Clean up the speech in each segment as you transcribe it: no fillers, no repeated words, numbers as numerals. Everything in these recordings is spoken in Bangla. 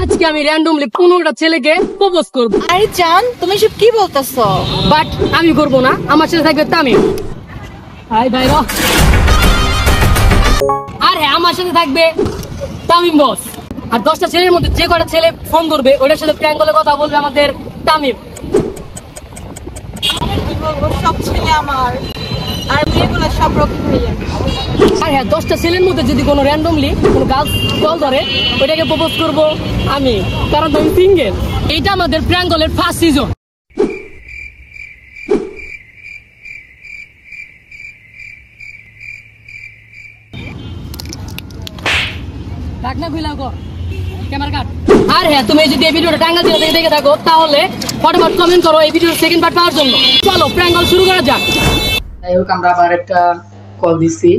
আজকে আমি র্যান্ডমলি 15টা ছেলেকে প্রপোজ করব। আরে জান, তুমি সব কি বলতেছো? বাট আমি করব না, আমার সাথে থাকবে তামিম। হাই ভাই র। আর হ্যাঁ, আমার সাথে থাকবে তামিম বস। আর 10টা ছেলের মধ্যে যে কটা ছেলে ফোন করবে ওটার সাথে প্র্যাঙ্ক করে কথা বলবে আমাদের তামিম। সব ছেলে আমার, আর মেয়েগুলো সব রকম হয়ে যাবে। আর হ্যাঁ, 10টা ছেলের মধ্যে যদি কোনো র্যান্ডমলি কোনো গার্লস কল ধরে ওইটাকে প্রপোজ করব আমি, কারণ আমি সিঙ্গেল। এইটা আমাদের প্র্যাঙ্ক কলের ফার্স্ট সিজন। আর হ্যাঁ, তুমি যদি এই ভিডিওটা টাঙ্গাল জেলা থেকে দেখে থাকো তাহলে ফটাফট কমেন্ট করো এই ভিডিওর সেকেন্ড পার্ট পাওয়ার জন্য। চলো প্র্যাঙ্ক কল শুরু করা যাক। যাই হোক, আমরা আবার একটা কল দিচ্ছি।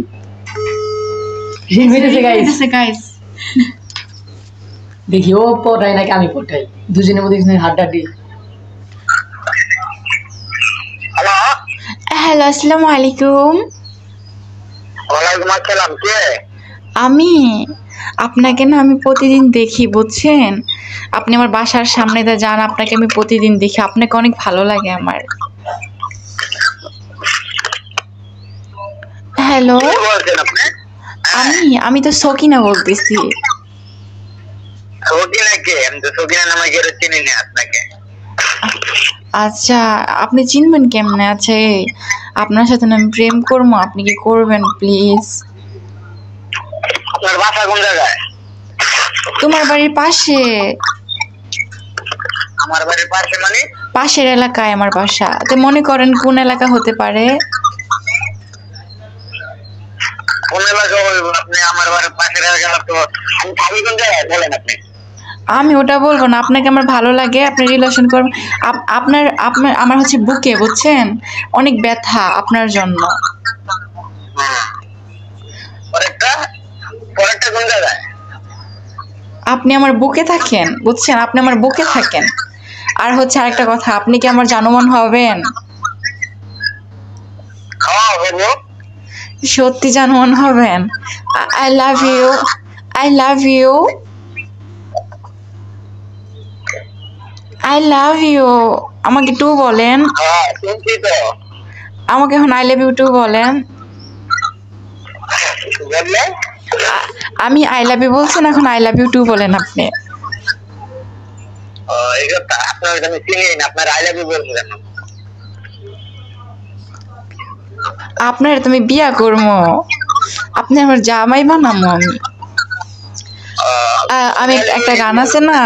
দেখি ও পটাই নাকি আমি পটাই, দুজনের মধ্যে হাড্ডাহাড্ডি। হ্যালো, আসসালামু আলাইকুম। ওয়ালাইকুম আসসালাম। কে? আমি আপনাকে না আমি প্রতিদিন দেখি, বুঝছেন? আপনি আমার বাসার সামনে দিয়ে যান, আপনাকে আমি প্রতিদিন দেখি, আপনাকে অনেক ভালো লাগে আমার। হ্যালো, কি বলছেন আপনি? আমি তো সকিনা বলতেছি। সকিনা কে? আমি তো সকিনা নামে কেউ চিনি না আপনাকে। আচ্ছা, আপনি চিনবেন কেমনে? আচ্ছা, আপনার সাথে না আমি প্রেম করবো, আপনি কি করবেন প্লিজ? আপনার বাসা কোন জায়গায়? তোমার বাড়ির পাশে। আমার বাড়ির পাশে মানে? পাশের এলাকায় আমার বাসা। তো মনে করেন কোন এলাকা হতে পারে? কোন এলাকা বলবো? আপনি আমার বাড়ির পাশের এলাকা তো আমি থাকি কোন জায়গায় বলেন আপনি? আমি ওটা বলবো না, আপনাকে আমার ভালো লাগে, আপনি রিলেশন করবেন। আপনার আপনার আমার হচ্ছে বুকে, বুঝছেন, অনেক ব্যথা আপনার জন্য। পরেরটা কোন জায়গায়? আপনি আমার বুকে থাকেন, বুঝছেন, আপনি আমার বুকে থাকেন। আর হচ্ছে আরেকটা কথা, আপনি কি আমার জানমান হবেন? হ্যাঁ হবো। সত্যি জানমান হবেন? I love you, I love you, I love you. আমাকে টু বলেন। হ্যাঁ শুনছি তো। আমাকে এখন আই লাভ ইউ টু বলেন। বললে? আমি আই লাভ ইউ বলছেন, এখন আই লাভ ইউ টু বলেন আপনি। এটা আপনার আমি চিনি না, আপনার আই লাভ ইউ বলছেন কেন? আপনার তুমি বিয়া করবো, আপনি আমার জামাই বানাবো আমি। আমি একটা গান আছে না,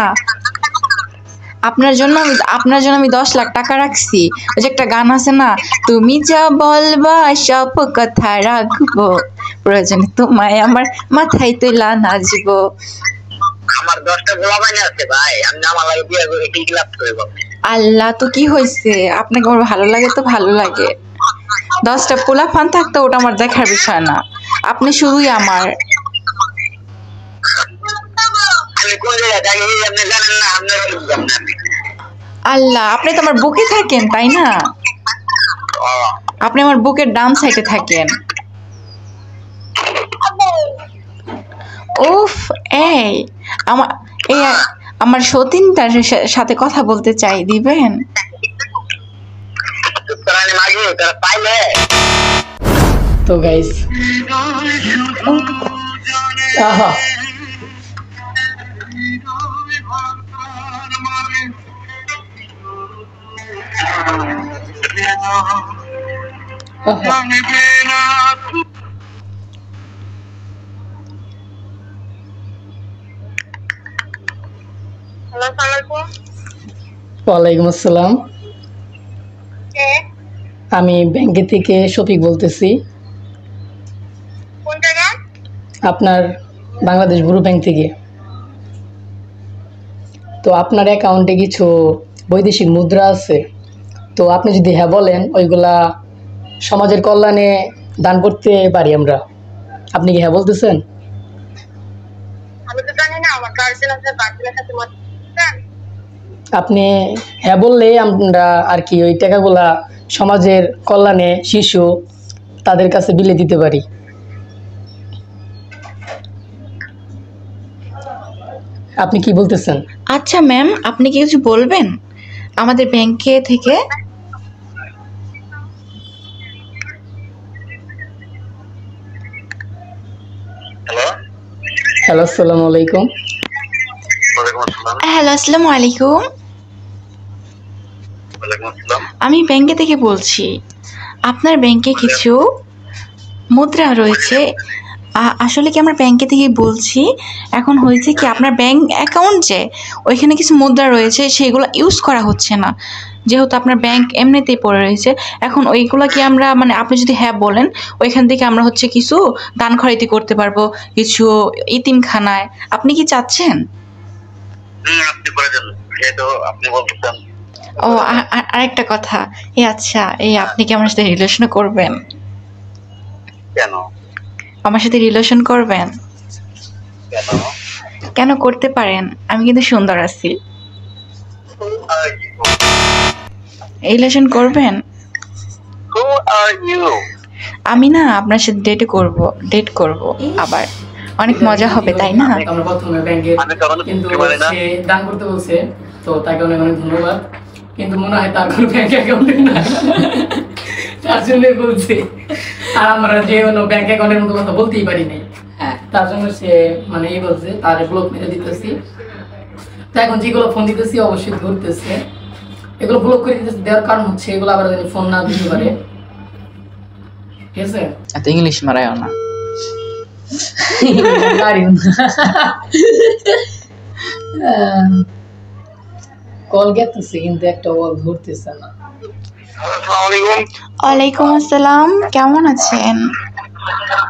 আপনার জন্য আমি 10 লাখ টাকা রাখছি। ওই যে একটা গান আছে না, তুমি যা বলবা সব কথা রাখবো, প্রয়োজনে তোমায় আমার মাথায় তুলা নাচবো। আমার 10টা গোলাবাইন আছে ভাই, আমি আমার লাগে বিয়ে করে কি লাভ করব? আল্লাহ, তো কি হয়েছে? আপনাকে আমার ভালো লাগে তো ভালো লাগে। 10টা পোলা ফান থাকতো ওটা আমার দেখার বিষয় না, আপনি শুধুই আমার। আমি কোন জায়গায় থাকি আপনি জানেন না? আপনার আল্লাহ, আপনি তো আমার বুকে থাকেন তাই না? আপনি আমার বুকের ডান সাইডে থাকেন। উফ, এই আমার সতীনটার সাথে কথা বলতে চাই, দিবেন? তো গাইস, ওয়ালাইকুম আসসালাম। আমি ব্যাংকে থেকে শফিক বলতেছি। আপনার বাংলাদেশ ব্রু ব্যাংক থেকে। তো আপনার অ্যাকাউন্টে কিছু বৈদেশিক মুদ্রা আছে, তো আপনি যদি হ্যাঁ বলেন ওইগুলা সমাজের কল্যাণে দান করতে পারি আমরা। আপনি কি হ্যাঁ বলতেছেন? আপনি হ্যাঁ বললে আমরা আর কি ওই টাকাগুলা সমাজের কল্যাণে, শিশু তাদের কাছে বিলে দিতে পারি। আপনি কি বলতেছেন? আচ্ছা ম্যাম, আপনি কি কিছু বলবেন আমাদের ব্যাংকে থেকে? হ্যালো, হ্যালো, আসসালামু আলাইকুম। ওয়ালাইকুম আসসালাম। হ্যালো, আসসালামু আলাইকুম। ওয়ালাইকুম আসসালাম। আমি ব্যাংকে থেকে বলছি। আপনার ব্যাংকে কিছু মুদ্রা রয়েছে। আসলে কি আমরা ব্যাংকে থেকে বলছি, এখন হয়েছে কি আপনার ব্যাংক অ্যাকাউন্ট যে ওইখানে কিছু মুদ্রা রয়েছে সেগুলো ইউজ করা হচ্ছে না, যেহেতু আপনার ব্যাংক এমনিতেই পড়ে রয়েছে। এখন ওইগুলো কি আমরা মানে আপনি যদি হ্যাঁ বলেন, ওইখান থেকে আমরা হচ্ছে কিছু দান খয়রাতি করতে পারবো, কিছু ইতিমখানায়। আপনি কি চাচ্ছেন? আপনি করে দেন, যেহেতু আপনি বলতেছেন। ও আরেকটা কথা, আচ্ছা আপনি কি আমার সাথে রিলেশন করবেন? কেন? আমার সাথে রিলেশন করবেন? কেন? কেন করতে পারেন, আমি কিন্তু সুন্দর আছি। রিলেশন করবেন? Who are you? আমি না আপনার সাথে ডেট করব আবার, অনেক মজা হবে তাই না? আমরা প্রথমে ব্যাংকে কিন্তু সে দান করতে বলছে, তো তাকে অনেক অনেক ধন্যবাদ। কিন্তু মনে হয় তার কোনো ব্যাংক অ্যাকাউন্ট না, তার জন্যই বলছে। আর আমরা যে কোনো ব্যাংক অ্যাকাউন্টের মতো কথা বলতেই পারি নাই, তার জন্য সে মানে এই বলছে তার ব্লক মেরে দিতেছি। তো এখন যেগুলো ফোন দিতেছি অবশ্যই ধরতেছে, এগুলো ব্লক করে দিতেছে। দেওয়ার কারণ হচ্ছে এগুলো আবার যেন ফোন না দিতে পারে, ঠিক আছে? এত ইংলিশ মারায়ও না। কল গেতেছে কিন্তু একটা কল ধরতেছে না। আসসালামু আলাইকুম। ওয়ালাইকুম আসসালাম, কেমন আছেন?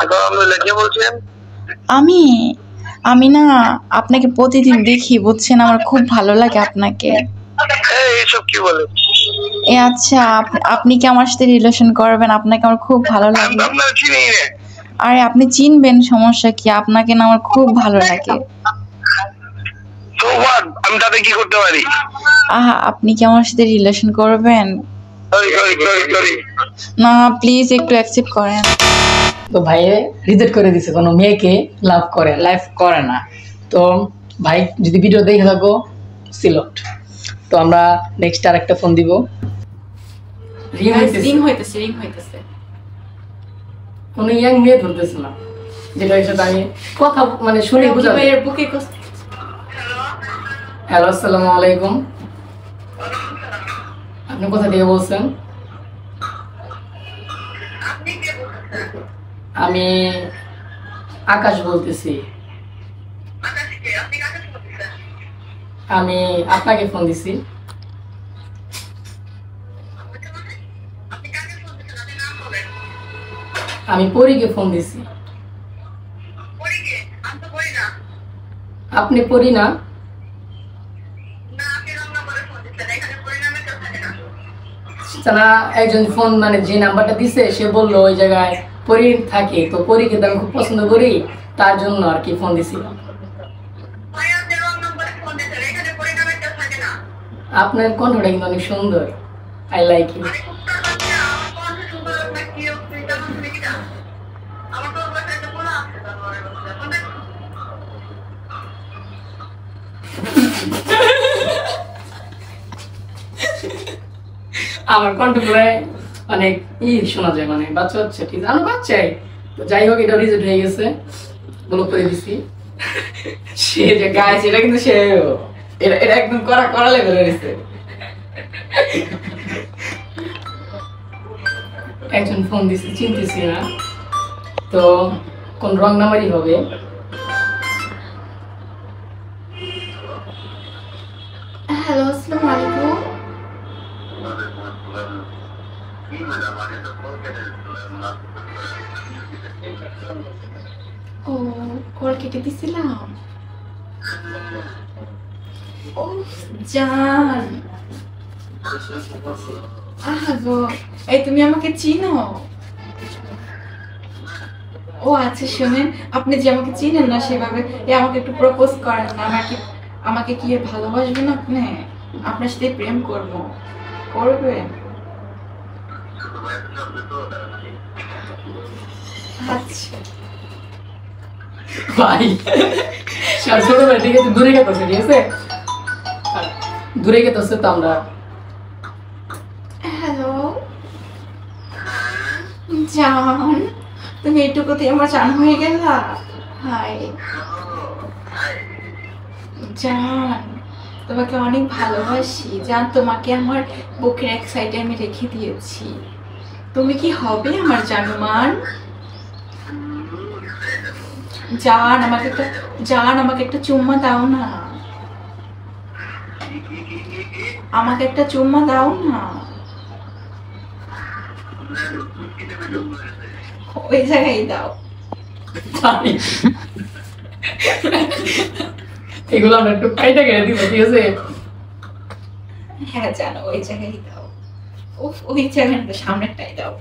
আলহামদুলিল্লাহ, কে বলছেন? আমি না আপনাকে প্রতিদিন দেখি, বুঝছেন, আমার খুব ভালো লাগে আপনাকে। এইসব কি বলে? আচ্ছা, আপনি কি আমার সাথে রিলেশন করবেন? আপনাকে আমার খুব ভালো লাগে। আপনার চিনি রে। আরে আপনি চিনবেন, সমস্যা কি? আপনাকে না আমার খুব ভালো লাগে। So what? আমি তাতে কি করতে পারি? আপনি কি আমার সাথে রিলেশন করবেন? সরি। না প্লিজ একটু অ্যাকসেপ্ট করেন। তো ভাই রিজেক্ট করে দিছে, কোনো মেয়েকে লাভ করে না। তো ভাই যদি ভিডিও দেখে থাকো সিলেক্ট। তো আমরা নেক্সট আরেকটা ফোন দিব। রিং হইতেছে কোনো ইয়াং মেয়ে ধরতেছে না, যেটা সাথে আমি কথা মানে শুনে বুঝা। হ্যালো, আসসালামু আলাইকুম। আপনি কোথা থেকে বলছেন? আমি আকাশ বলতেছি। আমি আপনাকে ফোন দিছি। আমি পরীকে ফোন দিছি। আপনি পড়ি না? না, একজন ফোন মানে যে নাম্বারটা দিছে সে বললো ওই জায়গায় পরী থাকে, তো পরীকে তো আমি খুব পছন্দ করি, তার জন্য আর কি ফোন দিছিলাম। আপনার কণ্ঠটা কিন্তু অনেক সুন্দর, আই লাইক ইউ। আমার কণ্ঠ প্রায় অনেক শোনা যায়, মানে বাচ্চা হচ্ছে, ঠিক আছে? আমার বাচ্চাই তো, যাই হোক, এটা রিজেক্ট হয়ে গেছে, ব্লক করে দিছি। সে যে গাইছে এটা কিন্তু সে এটা একদম করা লেভেলের হয়েছে। একজন ফোন দিছে, চিনতেছি না, তো কোন রং নাম্বারই হবে। হ্যালো, আসসালামু আলাইকুম। ও কল কেটে দিছিলাম। ও জান, গো, এই তুমি আমাকে চিনো? ও আচ্ছা, শোনেন, আপনি যে আমাকে চিনেন না সেভাবে আমাকে একটু প্রপোজ করেন না। আমাকে কি ভালোবাসবেন আপনি? আপনার সাথে প্রেম করবেন? আচ্ছা ভাই ছোট ভাই ঠিক আছে, দূরে গেতেছে, ঠিক আছে দূরে গেতেছে তো আমরা। হ্যালো জান, তুমি এইটুকুতে আমার জান হয়ে গেলা। হাই জান, তোমাকে অনেক ভালোবাসি জান, তোমাকে আমার বুকের এক সাইডে আমি রেখে দিয়েছি। তুমি কি হবে আমার জানুমান? জান আমাকে একটা চুম্মা দাও না, আমাকে একটা চুম্মা দাও না। ওই জায়গায় দাও। এগুলো আমরা একটু কাইটা কেটে দিব, ঠিক আছে? হ্যাঁ জানো, ওই জায়গায় দাও। ওই জায়গায় সামনেরটাই দাও।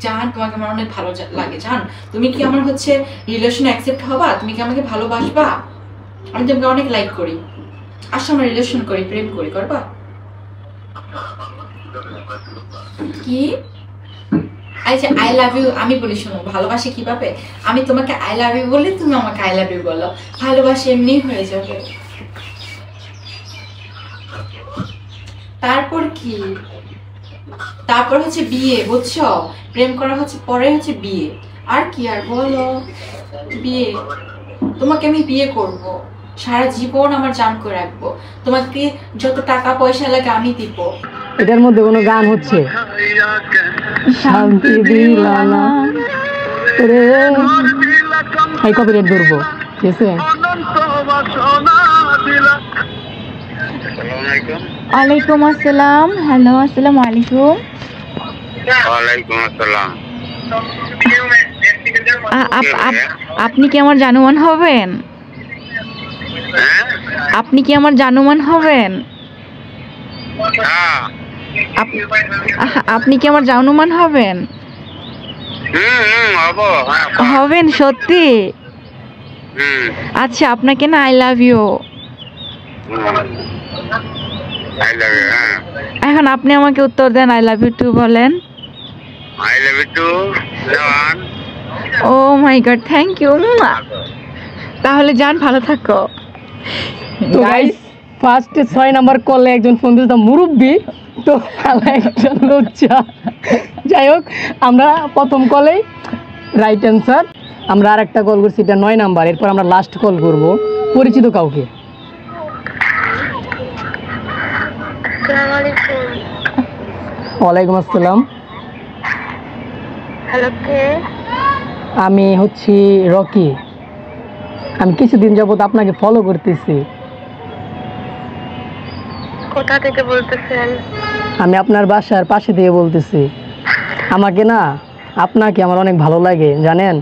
জান, তোমাকে আমার অনেক ভালো লাগে জান। তুমি কি আমার হচ্ছে রিলেশনে অ্যাকসেপ্ট হবা? তুমি কি আমাকে ভালোবাসবা? আমি তোমাকে অনেক লাইক করি। আসো আমরা রিলেশন করি, প্রেম করি, করবা? কি? আচ্ছা, আই লাভ ইউ আমি বলি, শোনো ভালোবাসি কিভাবে? আমি তোমাকে আই লাভ ইউ বললে তুমি আমাকে আই লাভ ইউ বলো, ভালোবাসি এমনি হয়ে যাবে। তারপর কি? তারপর হচ্ছে বিয়ে, বুঝছো? প্রেম করা হচ্ছে পরে হচ্ছে বিয়ে। আর কি আর বলো? বিয়ে, তোমাকে আমি বিয়ে করব, সারা জীবন আমার জান করে রাখবো, তোমাকে যত টাকা পয়সা লাগে আমি দিব। এটার মধ্যে কোনো গান হচ্ছে শান্তি দিলানা রে, এই কপিরাইট ধরবো, ঠিক আছে? ওয়ালাইকুম আসসালাম। হ্যালো, আসসালামু আলাইকুম। ওয়ালাইকুম আসসালাম। আপনি কি আমার জানুমান হবেন? আপনি কি আমার জানুমান হবেন? আপনি কি আমার জানুমান হবেন? হবেন সত্যি? আচ্ছা, আপনাকে না আই লাভ ইউ। এখন আপনি আমাকে উত্তর দেন, আই লাভ ইউ টু বলেন। আই লাভ ইউ টু জান। ও মাই গড, থ্যাংক ইউ। তাহলে যান, ভালো থাকো। তো গাইস, ফার্স্টে 6 নাম্বার কলে একজন ফোন দিয়েছে মুরব্বি, তো একজন লজ্জা। যাই হোক, আমরা প্রথম কলে রাইট অ্যান্সার। আমরা আর একটা কল করছি, এটা 9 নাম্বার। এরপর আমরা লাস্ট কল করব পরিচিত কাউকে। ওয়ালাইকুম আসসালাম। হ্যালো, কে? আমি হচ্ছি রকি। আমি কিছুদিন যাবত আপনাকে ফলো করতেছি। কোথা থেকে বলতেছেন? আমি আপনার বাসার পাশে থেকে বলতেছি। আমাকে না, আপনাকে আমার অনেক ভালো লাগে জানেন।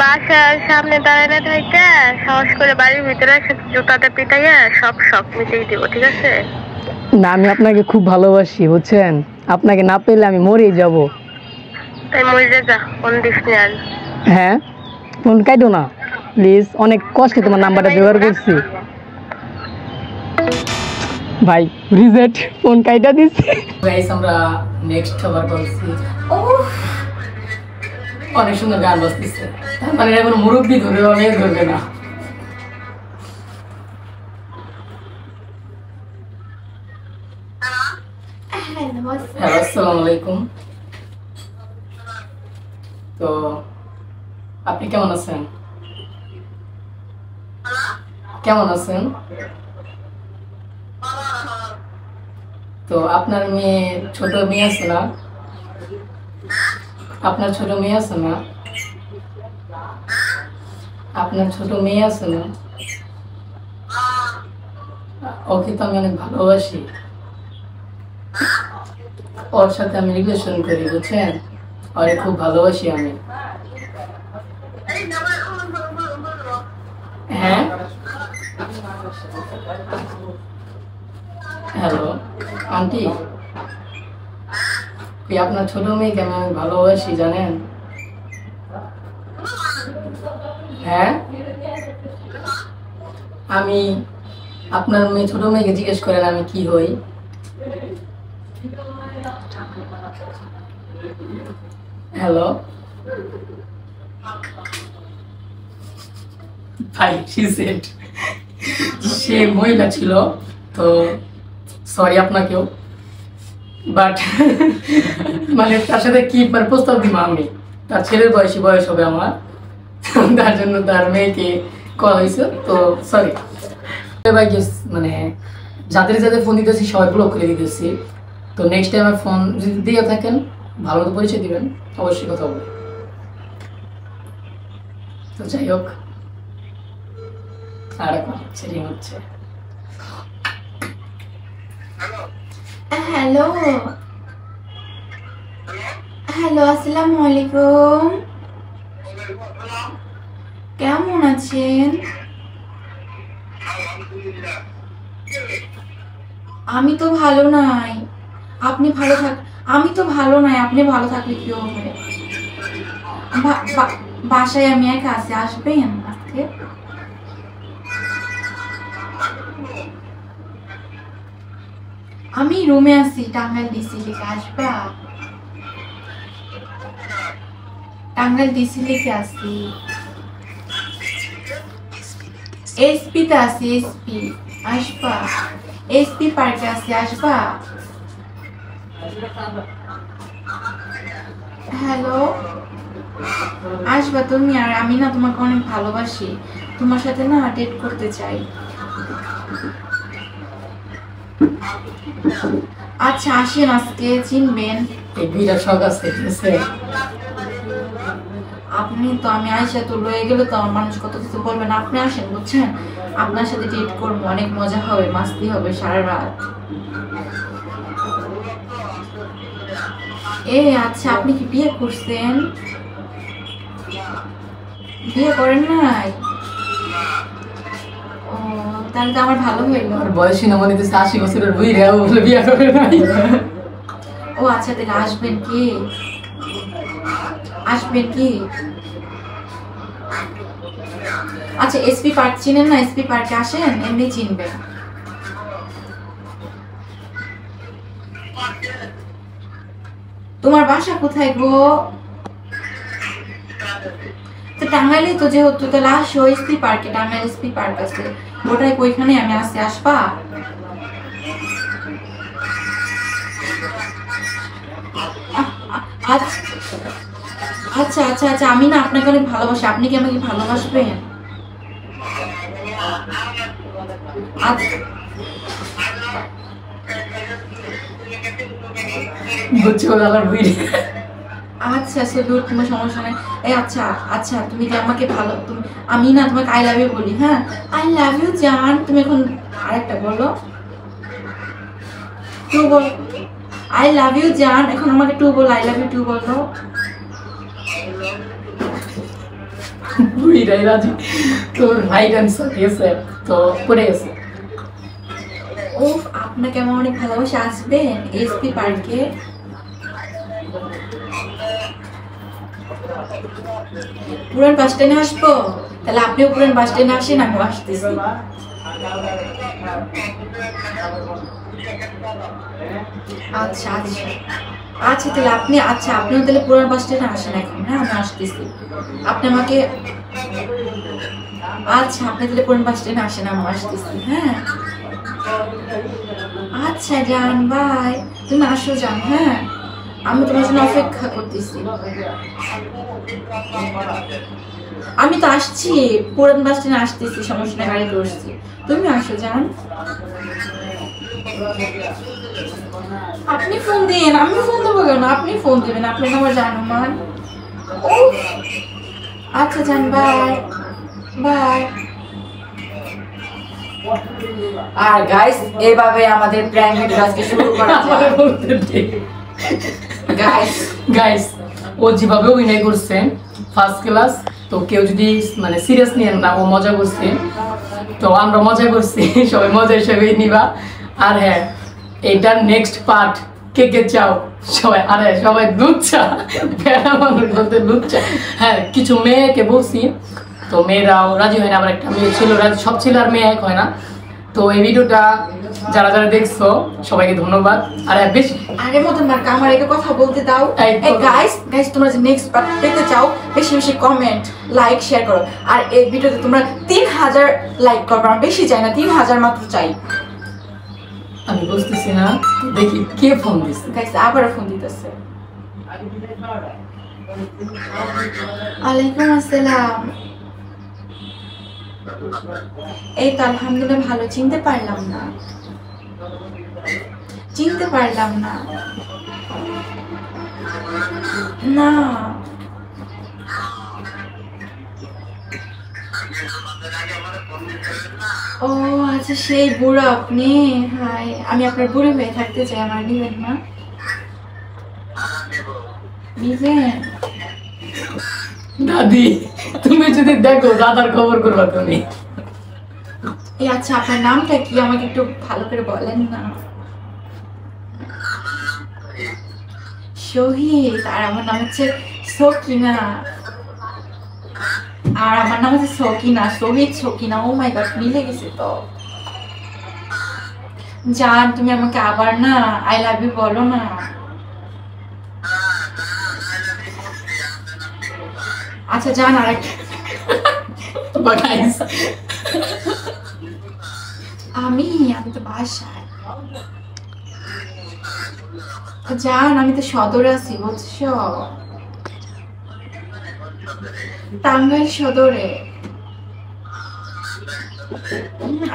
বাসার সামনে দাঁড়ানো থাইকা সাহস করে বাড়ির ভিতরে জুতাটা পিটাইয়া সব শখ মিটিয়ে দিব, ঠিক আছে? না, আমি আপনাকে খুব ভালোবাসি বুঝছেন। আপনাকে না পেলে আমি মরেই যাব। তাই মরে যা, ফোন দিস নি আর। হ্যাঁ, ফোন কাটো না প্লিজ, অনেক কষ্টে তোমার নাম্বারটা জোগাড় করছি। ভাই রিজেক্ট, ফোন কাইটা দিছি। গাইস, আমরা নেক্সট আবার বলছি। অনেক সুন্দর গান বাজতেছে, তার মানে এখন মুরব্বি ধরে অনেক ধরবে না। হ্যালো, আসসালামু আলাইকুম। তো আপনি কেমন আছেন? কেমন আছেন? তো আপনার মেয়ে, ছোট মেয়ে আছে না? আপনার ছোট মেয়ে আছে না? আপনার ছোট মেয়ে আছে না? ওকে তো আমি অনেক ভালোবাসি। ওর সাথে আমি রিলেশন করি বুঝছেন, ওরে খুব ভালোবাসি আমি। হ্যাঁ, হ্যালো আন্টি, আপনার ছোট মেয়েকে আমি ভালোবাসি জানেন। হ্যাঁ, আমি আপনার মেয়ে ছোট মেয়েকে জিজ্ঞেস করেন আমি কি হই। হ্যালো ভাই, সে মহিলা ছিল, তো সরি আপনাকেও, বাট মানে তার সাথে কি মানে প্রস্তাব দিব আমি, তার ছেলের বয়স হবে আমার, তার জন্য তার মেয়েকে কল হয়েছে, তো সরি ভাই। মানে যাদের ফোন দিতেছি সবাই ব্লক করে দিতেছি, তো নেক্সট টাইম আমার ফোন যদি দিয়ে থাকেন ভালো মতো পরিচয় দিবেন, অবশ্যই কথা বলবেন। তো যাই হোক, আর এখন হচ্ছে হ্যালো হ্যালো, আসসালামু আলাইকুম, কেমন আছেন? আমি তো ভালো নাই, আপনি ভালো থাক। আমি তো ভালো নাই, আপনি ভালো থাকলে কি হবে? বাসায় আমি একা আছি, আসবেন আজকে? আমি রুমে আছি, টাঙ্গাইল ডিসি লিখে আসবা? টাঙ্গাইল ডিসি লিখে আসি, এসপি তে আছি, এসপি আসবা? এসপি পার্কে আছি, আসবা? হ্যালো, আসবা তুমি? আর আমি না তোমাকে অনেক ভালোবাসি, তোমার সাথে না ডেট করতে চাই। আচ্ছা আসেন, আজকে চিনবেন? এই বিরাট শখ আছে, ঠিক আছে? আপনি তো, আমি আয়সা তো লয়ে গেলে তো আমার মানুষ কত কিছু বলবেন। আপনি আসেন, বুঝছেন? আপনার সাথে ডেট করবো, অনেক মজা হবে, মাস্তি হবে সারা রাত। আচ্ছা, আপনি কি বিয়ে করছেন? বিয়ে করেন নাই? ও, তাহলে তো আমার ভালো হইলো। বয়সী না মনে হচ্ছে 80 বছরের বুইরা বলে বিয়ে করে নাই। ও আচ্ছা, তাহলে আসবেন কি? আসবেন কি? আচ্ছা, এসপি পার্ক চিনেন না? এসপি পার্কে আসেন, এমনি চিনবেন। তোমার বাসা কোথায় গো? তো টাঙ্গাইলে তো, যেহেতু তাহলে আসো এসপি পার্কে, টাঙ্গাইল এসপি পার্ক আছে, ওটাই ওইখানে আমি আসছি, আসবা? আচ্ছা আচ্ছা আচ্ছা, আমি না আপনাকে অনেক ভালোবাসি, আপনি কি আমাকে ভালোবাসবেন? আচ্ছা সুদূর, কোনো সমস্যা নেই। আচ্ছা আচ্ছা, তুমি কি আমাকে ভালো, তুমি, আমি না তোমাকে আই লাভ ইউ বলি, হ্যাঁ আই লাভ ইউ জান। তুমি এখন আরেকটা বলো, টু বল, আই লাভ ইউ জান। এখন আমাকে টু বলো, আই লাভ ইউ টু বলো। তোর ভাই ডান্সার গেছে তো পড়ে গেছে। ও, আপনাকে আমার অনেক ভালোবাসা, আসবেন এসপি পার্কে? পুরান বাস স্ট্যান্ডে আসবো? তাহলে আপনিও পুরান বাস স্ট্যান্ডে আসেন, আমি আসতেছি। আচ্ছা আচ্ছা আচ্ছা, তাহলে আপনি, আচ্ছা আপনিও তাহলে পুরান বাস স্ট্যান্ডে আসেন এখন, হ্যাঁ আমি আসতেছি। আপনি আমাকে, আচ্ছা আপনি তাহলে পুরান বাস স্ট্যান্ডে আসেন, আমি আসতেছি, হ্যাঁ আচ্ছা জান, বাই। তুমি আসো জান, হ্যাঁ আমি তোমার জন্য অপেক্ষা করতেছি। আমি তো আসছি, পুরান বাস স্ট্যান্ডে আসতেছি, সমস্যা নেই, গাড়িতে বসছি, তুমি আসো জান। আপনি ফোন দিন, আমি ফোন দেবো কেন? আপনি ফোন দেবেন, আপনি আমার জানো মান। আচ্ছা জান, বাই বাই। আর গাইস, এইভাবে আমাদের প্র্যাঙ্ক ভিডিও আজকে শুরু করা যায়। গাইস ও যেভাবে অভিনয় করছে ফার্স্ট ক্লাস, তো কেউ যদি মানে সিরিয়াস নিয়ে না, ও মজা করছে, তো আমরা মজা করছি, সবাই মজা হিসেবে নিবা। আর হ্যাঁ, এটার নেক্সট পার্ট কে কে চাও সবাই, আরে সবাই দুধ চা, প্যারা মানুষ বলতে দুধ চা। হ্যাঁ, কিছু মেয়েকে বলছি, তো মেয়েরাও রাজি হয় না। আমার একটা মেয়ে ছিল, সব ছেলে আর মেয়ে এক হয় না, তো এই ভিডিওটা যারা যারা দেখছো সবাইকে ধন্যবাদ। আর বেশি আরে মতন মার্কা আমার একটা কথা বলতে দাও। এই গাইস তোমরা যে নেক্সট পার্ট দেখতে চাও বেশি বেশি কমেন্ট লাইক শেয়ার করো। আর এই ভিডিওতে তোমরা 3000 লাইক করবে, আমরা বেশি চাই না, 3000 মাত্র চাই। আমি বুঝতেছি না, দেখি কে ফোন দিচ্ছে। গাইস আবার ফোন দিতেছে। ওয়ালাইকুম আসসালাম। এই তো আলহামদুলিল্লাহ ভালো। চিনতে পারলাম না। না ও আচ্ছা, সেই বুড়ো আপনি। হাই, আমি আপনার বুড়ো হয়ে থাকতে চাই, আমার নিবেন না? নিবেন? দাদি তুমি যদি দেখো দাদার খবর করবা তুমি। এই আচ্ছা, আপনার নামটা কি আমাকে একটু ভালো করে বলেন না? শহীদ। আর আমার নাম হচ্ছে সকিনা। শহীদ সকিনা। ও মাই গড, মিলে গেছে তো। জান তুমি আমাকে আবার না আই লাভ ইউ বলো না। আচ্ছা জান, আরেকটা আমি তো বাসায়। জান আমি তো সদরে আছি বুঝছো, টাঙ্গাইল সদরে।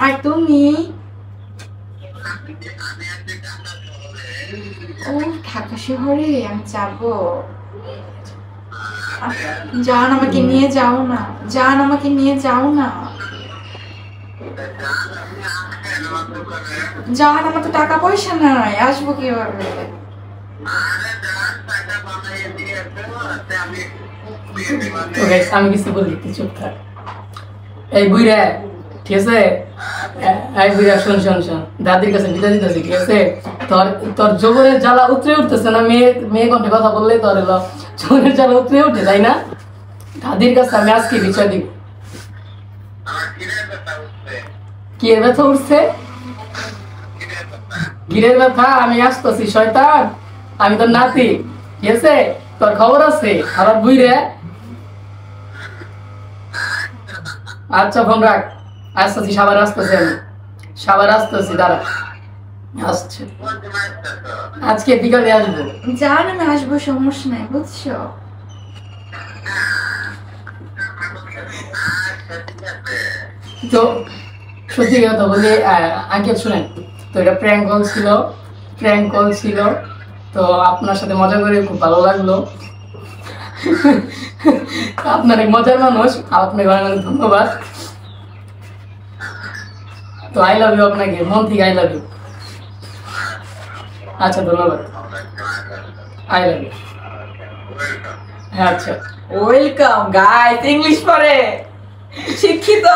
আর তুমি? ও ঢাকা শহরে, আমি যাবো। জান আমাকে নিয়ে যাও না, জান আমাকে নিয়ে যাও না। জান আমার তো টাকা পয়সা নাই, আসবো কিভাবে? আমি কিছু বলি, চুপ থাক। এই বুইরা, ঠিক আছে? এই বুইরা শোন শোন শোন, দাদির কাছে বিদায় দিতেছি, ঠিক আছে? তোর জোবরের জ্বালা উতরে উঠতেছে না? মেয়ে কণ্ঠে কথা বললে তোর এলো জোবরের জ্বালা উতরে উঠে, তাই না? দাদির কাছে আমি আজকে বিষয় দিব। কি এর ব্যথা উঠছে? গিরের ব্যথা? আমি আসতেছি শয়তান, আমি তোর নাতি, ঠিক আছে? তোর খবর আছে। আবার বুইরে, আচ্ছা ফোন রাখ, আসতেছি, সাবার আসতেছি, আমি সাবার আসতেছি, দাঁড়া আসছে, আজকে বিকালে আসবো। জান আমি আসবো, সমস্যা নাই বুঝছো। তো সত্যি কথা বলি আঙ্কেল, শুনেন তো, এটা প্র্যাঙ্ক কল ছিল। তো আপনার সাথে মজা করে খুব ভালো লাগলো। আপনার এক মজার মানুষ, আপনাকে অনেক ধন্যবাদ। তো আই লাভ ইউ আপনাকে, মন থেকে আই লাভ ইউ। আচ্ছা ধন্যবাদ, আই লাভ ইউ। হ্যাঁ আচ্ছা, ওয়েলকাম গাইস। ইংলিশ পড়ে শিক্ষিত।